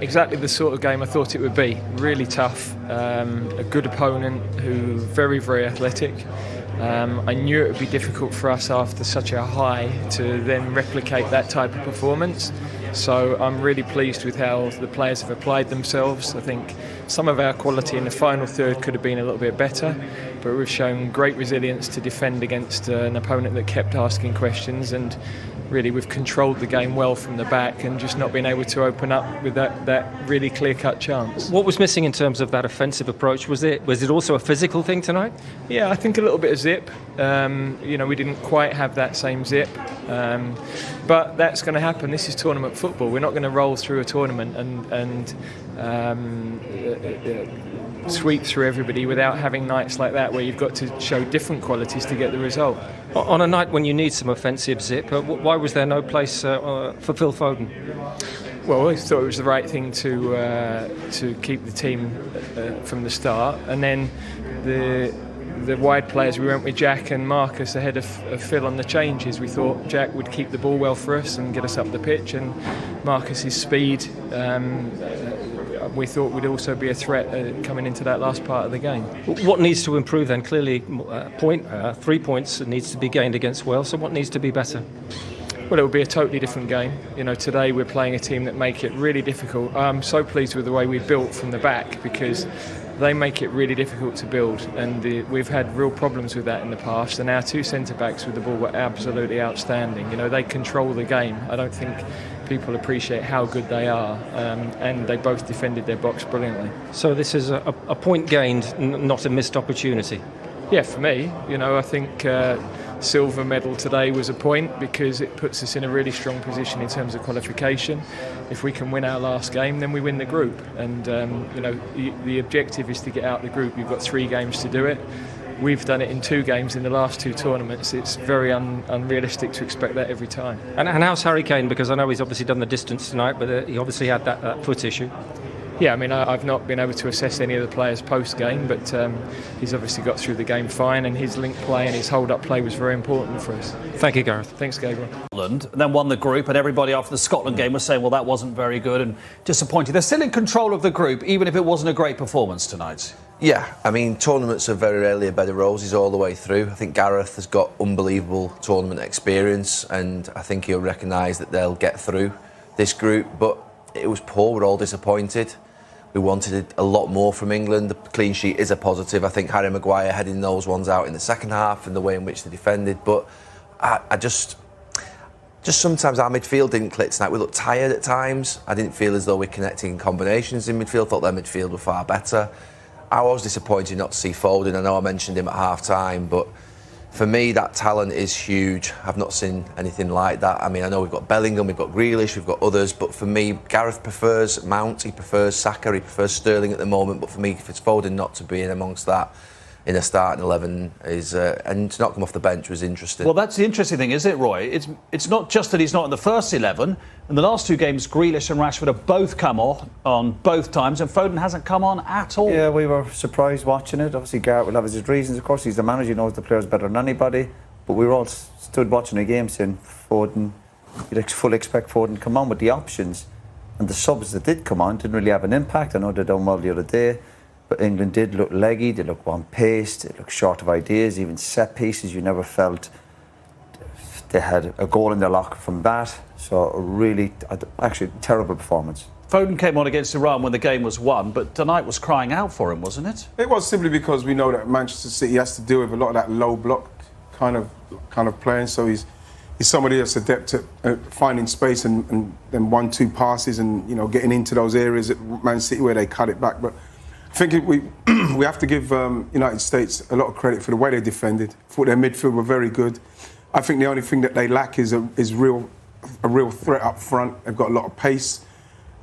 Exactly the sort of game I thought it would be. Really tough, a good opponent who very, very athletic. I knew it would be difficult for us after such a high to then replicate that type of performance. So I'm really pleased with how the players have applied themselves. I think some of our quality in the final third could have been a little bit better, but we've shown great resilience to defend against an opponent that kept asking questions, and really we've controlled the game well from the back and just not been able to open up with that really clear-cut chance. What was missing in terms of that offensive approach? Was it also a physical thing tonight? Yeah, I think a little bit of zip. We didn't quite have that same zip, but that's going to happen. This is tournament football. We're not going to roll through a tournament and sweep through everybody without having nights like that where you've got to show different qualities to get the result. On a night when you need some offensive zip, why was there no place for Phil Foden? Well, I thought it was the right thing to keep the team from the start, and then the wide players, we went with Jack and Marcus ahead of Phil on the changes. We thought Jack would keep the ball well for us and get us up the pitch, and Marcus's speed we thought would also be a threat coming into that last part of the game. What needs to improve then? Clearly 3 points needs to be gained against Wales, so what needs to be better? Well, it will be a totally different game. Today we're playing a team that make it really difficult. I'm so pleased with the way we built from the back, because they make it really difficult to build, and we've had real problems with that in the past, and our two centre-backs with the ball were absolutely outstanding. They control the game. I don't think people appreciate how good they are, and they both defended their box brilliantly. So this is a point gained, not a missed opportunity? Yeah, for me, I think silver medal today was a point, because it puts us in a really strong position in terms of qualification. If we can win our last game, then we win the group, and the objective is to get out the group. You've got 3 games to do it. We've done it in 2 games in the last 2 tournaments. It's very unrealistic to expect that every time. And how's Harry Kane? Because I know he's obviously done the distance tonight, but he obviously had that foot issue. Yeah, I've not been able to assess any of the players post-game, but he's obviously got through the game fine, and his link play and his hold-up play was very important for us. Thank you, Gareth. Thanks, Gabriel. Scotland, and then won the group, and everybody after the Scotland game was saying, well, that wasn't very good and disappointing. They're still in control of the group, even if it wasn't a great performance tonight. Yeah, tournaments are very rarely a bed of roses all the way through. I think Gareth has got unbelievable tournament experience, and I think he'll recognise that they'll get through this group, but it was poor. We're all disappointed. We wanted a lot more from England. The clean sheet is a positive. I think Harry Maguire heading those ones out in the second half and the way in which they defended. But I just sometimes our midfield didn't click tonight. We looked tired at times. I didn't feel as though we're connecting combinations in midfield. Thought their midfield were far better. I was disappointed not to see Foden. I know I mentioned him at half-time, but for me, that talent is huge. I've not seen anything like that. I know we've got Bellingham, we've got Grealish, we've got others, but for me, Gareth prefers Mount, he prefers Saka, he prefers Sterling at the moment, but for me, if it's Foden not to be in amongst that in a starting 11 is, and to knock him off the bench was interesting. Well, that's the interesting thing, isn't it, Roy? It's not just that he's not in the first 11. In the last 2 games, Grealish and Rashford have both come on both times, and Foden hasn't come on at all. Yeah, we were surprised watching it. Obviously, Gareth will have his reasons. Of course, he's the manager, he knows the players better than anybody. But we were all stood watching the game saying, Foden, you'd fully expect Foden to come on with the options. And the subs that did come on didn't really have an impact. I know they done well the other day, but England did look leggy, they looked one-paced, they looked short of ideas, even set pieces. You never felt they had a goal in their locker from that. So really, actually, terrible performance. Foden came on against Iran when the game was won, but tonight was crying out for him, wasn't it? It was, simply because we know that Manchester City has to deal with a lot of that low block kind of playing. So he's somebody that's adept at finding space and then 1-2 passes and getting into those areas at Man City where they cut it back. But I think we have to give United States a lot of credit for the way they defended. I thought their midfield were very good. I think the only thing that they lack is a real threat up front. They've got a lot of pace.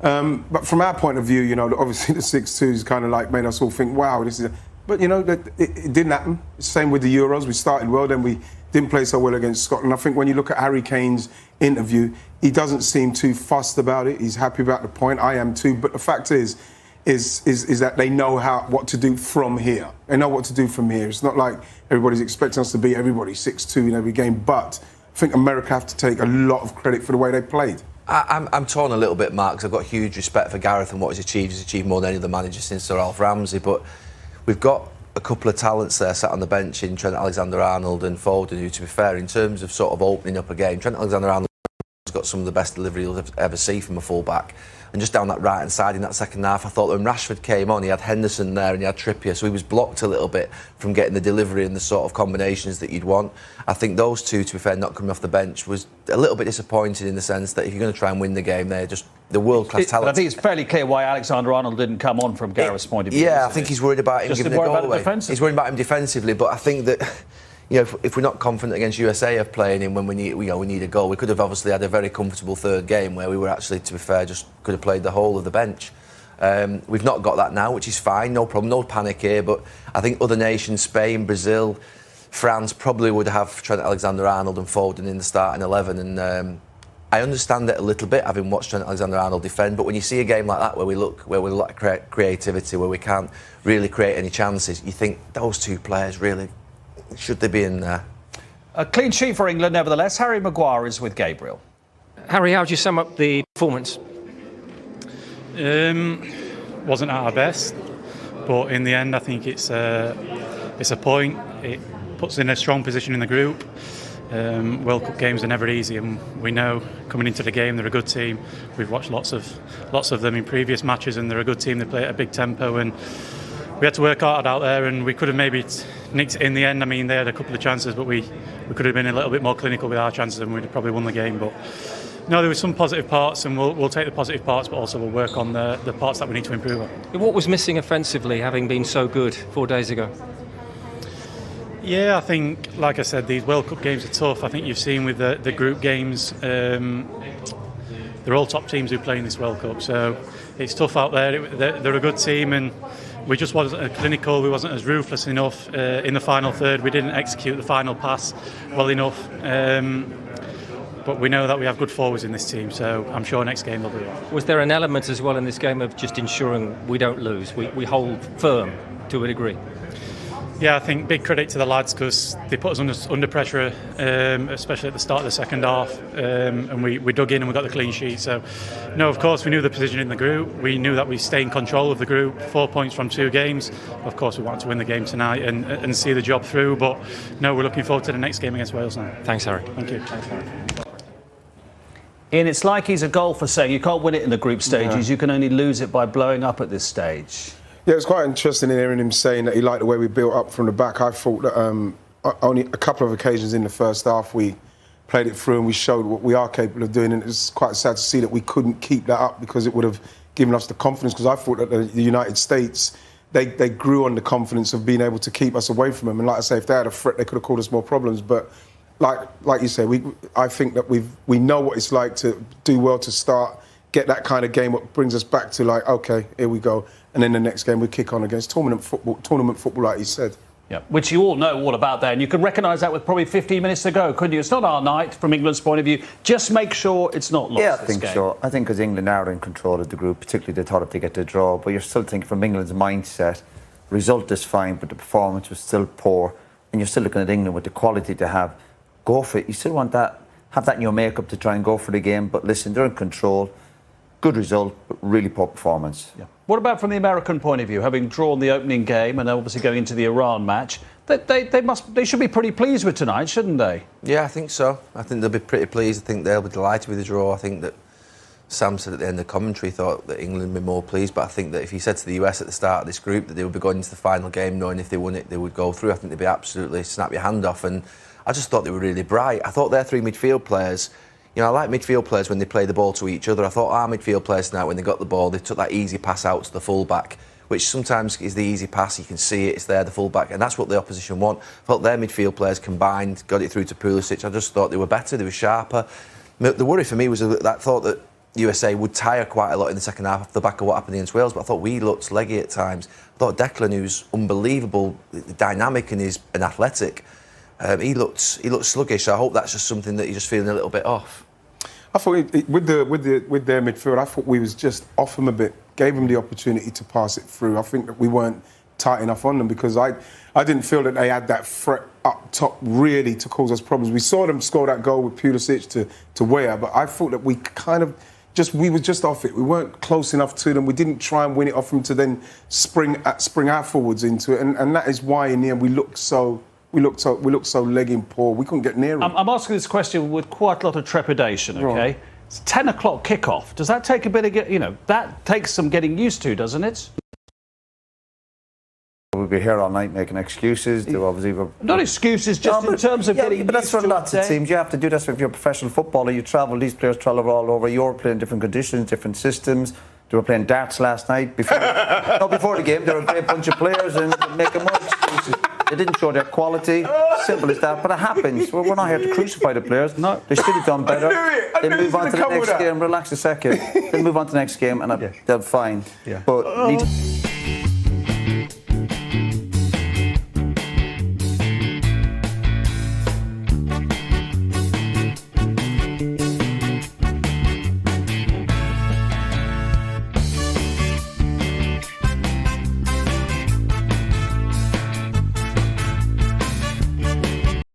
But from our point of view, obviously the 6-2's kind of like made us all think, wow, this is. But it didn't happen. Same with the Euros. We started well, then we didn't play so well against Scotland. I think when you look at Harry Kane's interview, he doesn't seem too fussed about it. He's happy about the point. I am too. But the fact is that they know what to do from here. They know what to do from here. It's not like everybody's expecting us to beat everybody 6-2 in every game. But I think America have to take a lot of credit for the way they played. I'm torn a little bit, Mark, because I've got huge respect for Gareth and what he's achieved. He's achieved more than any other manager since Sir Alf Ramsey, but we've got a couple of talents there sat on the bench in Trent Alexander-Arnold and Foden, who, to be fair, in terms of sort of opening up a game, Trent Alexander-Arnold has got some of the best delivery you'll ever see from a full-back. And just down that right-hand side in that second half, I thought when Rashford came on, he had Henderson there and he had Trippier, so he was blocked a little bit from getting the delivery and the sort of combinations that you'd want. I think those two, to be fair, not coming off the bench was a little bit disappointing in the sense that if you're going to try and win the game, they're just the world-class talent. But I think it's fairly clear why Alexander-Arnold didn't come on from Gareth's point of view. Yeah, I think he's worried about him giving the goal away. He's worried about him defensively, but I think that, you know, if we're not confident against USA of playing him when we need a goal, we could have obviously had a very comfortable third game where we were actually, to be fair, just could have played the whole of the bench. We've not got that now, which is fine, no problem, no panic here, but I think other nations, Spain, Brazil, France, probably would have Trent Alexander-Arnold and Foden in the starting 11, and I understand it a little bit, having watched Trent Alexander-Arnold defend, but when you see a game like that where we lack creativity, where we can't really create any chances, you think those two players really, should they be in there? A clean sheet for England, nevertheless. Harry Maguire is with Gabriel. Harry, how would you sum up the performance? Wasn't at our best, but in the end, I think it's a point. It puts us in a strong position in the group. World Cup games are never easy, and we know coming into the game they're a good team. We've watched lots of them in previous matches, and they're a good team. They play at a big tempo, and we had to work hard out there, and we could have maybe nicked it in the end. I mean, they had a couple of chances, but we could have been a little bit more clinical with our chances, and we'd have probably won the game. But no, there were some positive parts, and we'll take the positive parts, but also we'll work on the parts that we need to improve on. What was missing offensively, having been so good 4 days ago? Yeah, I think, like I said, these World Cup games are tough. I think you've seen with the group games, they're all top teams who play in this World Cup, so it's tough out there. They're a good team, and we just wasn't clinical. We wasn't as ruthless enough in the final third. We didn't execute the final pass well enough. But we know that we have good forwards in this team, so I'm sure next game they'll do it. Was there an element as well in this game of just ensuring we don't lose? We hold firm to a degree. Yeah, I think big credit to the lads because they put us under pressure, especially at the start of the second half, and we dug in and we got the clean sheet. So, no, of course, we knew the position in the group. We knew that we stay in control of the group, 4 points from 2 games. Of course, we wanted to win the game tonight and see the job through, but no, we're looking forward to the next game against Wales now. Thanks, Harry. Thank you. Thanks, Harry. Ian, it's like he's a golfer saying you can't win it in the group stages, you can only lose it by blowing up at this stage. Yeah, it's quite interesting in hearing him saying that he liked the way we built up from the back. I thought that only a couple of occasions in the first half we played it through and we showed what we are capable of doing, and it's quite sad to see that we couldn't keep that up because it would have given us the confidence, because I thought that the United States, they grew on the confidence of being able to keep us away from them, and like I say, if they had a threat they could have caused us more problems, but like you say, I think that we know what it's like to do well to start, get that kind of game, what brings us back to like, okay, here we go. And then the next game we kick on against tournament football, like you said. Yeah, which you all know all about there, and you can recognise that with probably 15 minutes to go, couldn't you? It's not our night from England's point of view. Just make sure it's not lost. Yeah, I think so. I think because England are in control of the group, particularly they thought if they get the draw, but you're still thinking from England's mindset, result is fine, but the performance was still poor, and you're still looking at England with the quality to have. Go for it. You still want that, have that in your makeup to try and go for the game, but listen, they're in control. Good result, but really poor performance. Yeah. What about from the American point of view, having drawn the opening game and obviously going into the Iran match? They should be pretty pleased with tonight, shouldn't they? Yeah, I think so. I think they'll be pretty pleased. I think they'll be delighted with the draw. I think that Sam said at the end of the commentary thought that England would be more pleased, but I think that if he said to the US at the start of this group that they would be going into the final game knowing if they won it they would go through, I think they'd be absolutely snap your hand off, and I just thought they were really bright. I thought their 3 midfield players, you know, I like midfield players when they play the ball to each other. I thought our midfield players tonight, when they got the ball, they took that easy pass out to the full-back, which sometimes is the easy pass, you can see it, it's there, the full-back, and that's what the opposition want. I thought their midfield players combined, got it through to Pulisic. I just thought they were better, they were sharper. The worry for me was that I thought that USA would tire quite a lot in the second half off the back of what happened against Wales, but I thought we looked leggy at times. I thought Declan, who's unbelievable, dynamic and athletic, he looked sluggish. So I hope that's just something that you're just feeling a little bit off. I thought with their midfield, I thought we was just off them a bit. Gave them the opportunity to pass it through. I think that we weren't tight enough on them because I didn't feel that they had that threat up top really to cause us problems. We saw them score that goal with Pulisic to Weah, but I thought that we kind of we were just off it. We weren't close enough to them. We didn't try and win it off them to then spring our forwards into it, and that is why in the end we looked so legging poor. We couldn't get near them. I'm asking this question with quite a lot of trepidation. Okay, right. It's 10 o'clock kickoff. Does that take a bit of that takes some getting used to, doesn't it? We'll be here all night making excuses. Not excuses, just in terms of getting used to. But that's for lots of teams. You have to do that. So if you're a professional footballer, you travel. These players travel all over Europe, playing different conditions, different systems. They were playing darts last night. Before the game, they were a great bunch of players and making more excuses. They didn't show their quality. Simple as that. But it happens. We're not here to crucify the players. No, they should have done better. They move on to the next game. Relax a second. They move on to the next game, and they're fine. Yeah. But